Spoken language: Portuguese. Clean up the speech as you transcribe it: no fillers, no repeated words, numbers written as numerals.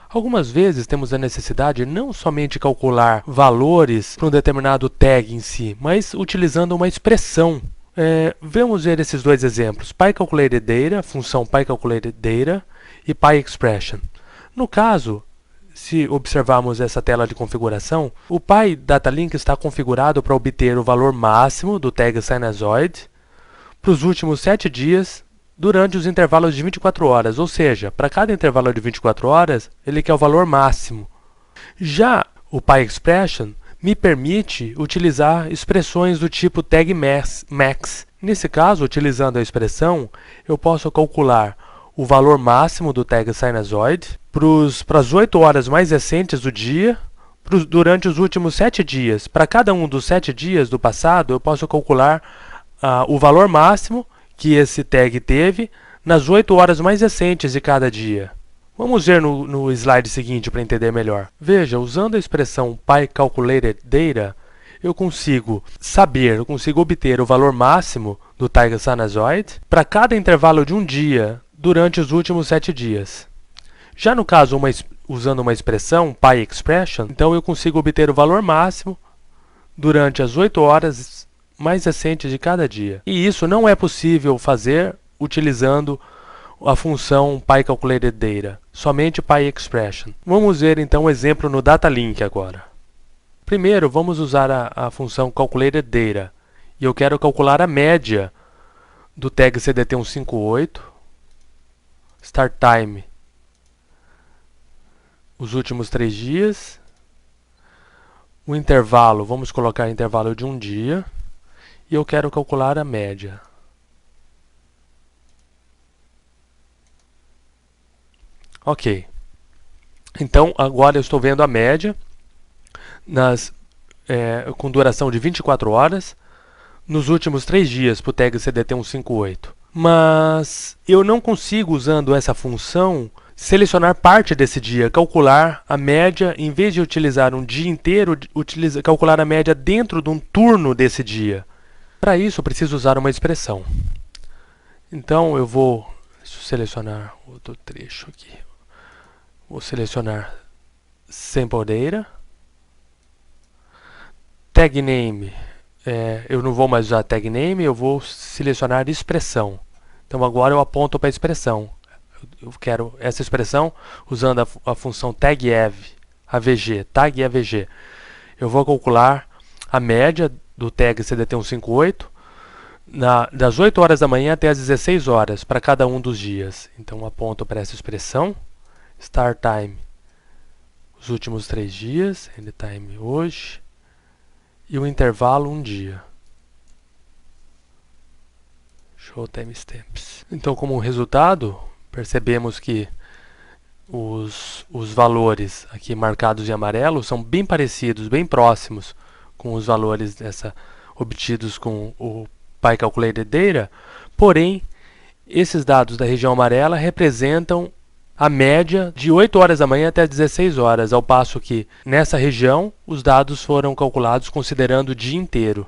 Algumas vezes temos a necessidade não somente de calcular valores para um determinado tag em si, mas utilizando uma expressão. Vamos ver esses dois exemplos, PyCalculated_data, função PyCalculated_data e PyExpression. No caso, se observarmos essa tela de configuração, o PyDataLink está configurado para obter o valor máximo do tag Sinusoid para os últimos 7 dias durante os intervalos de 24 horas, ou seja, para cada intervalo de 24 horas, ele quer o valor máximo. Já o PyExpression me permite utilizar expressões do tipo tag max. Nesse caso, utilizando a expressão, eu posso calcular o valor máximo do tag Sinusoid para as 8 horas mais recentes do dia, durante os últimos 7 dias. Para cada um dos 7 dias do passado, eu posso calcular o valor máximo que esse tag teve nas 8 horas mais recentes de cada dia. Vamos ver no slide seguinte para entender melhor. Veja, usando a expressão PyCalculated_data, eu consigo obter o valor máximo do tag Sinusoid para cada intervalo de um dia durante os últimos 7 dias. Já no caso, usando uma expressão PyExpression, então eu consigo obter o valor máximo durante as 8 horas mais recentes de cada dia. E isso não é possível fazer utilizando a função PyCalculated_data, somente PyExpression. Vamos ver então um exemplo no DataLink agora. Primeiro, vamos usar a função Calculated_data e eu quero calcular a média do tag CDT158, start time, os últimos 3 dias, o intervalo, vamos colocar intervalo de um dia, e eu quero calcular a média. Ok. Então, agora eu estou vendo a média com duração de 24 horas nos últimos 3 dias para o tag CDT158. Mas eu não consigo, usando essa função, selecionar parte desse dia, calcular a média, em vez de utilizar um dia inteiro, calcular a média dentro de um turno desse dia. Para isso, eu preciso usar uma expressão. Então, eu vou selecionar outro trecho aqui. Vou selecionar Sample Data. Tag Name. Eu não vou mais usar Tag Name, eu vou selecionar expressão. Então, agora eu aponto para a expressão. Eu quero essa expressão usando a função TagAvg. Eu vou calcular a média do tag CDT158 das 8 horas da manhã até as 16 horas para cada um dos dias. Então, aponto para essa expressão. Start time, os últimos 3 dias, end time hoje, e o intervalo um dia. Show timestamps. Então, como resultado, percebemos que os valores aqui marcados em amarelo são bem parecidos, bem próximos com os valores obtidos com o PyCalculated_data, porém, esses dados da região amarela representam a média de 8 horas da manhã até 16 horas, ao passo que nessa região os dados foram calculados considerando o dia inteiro.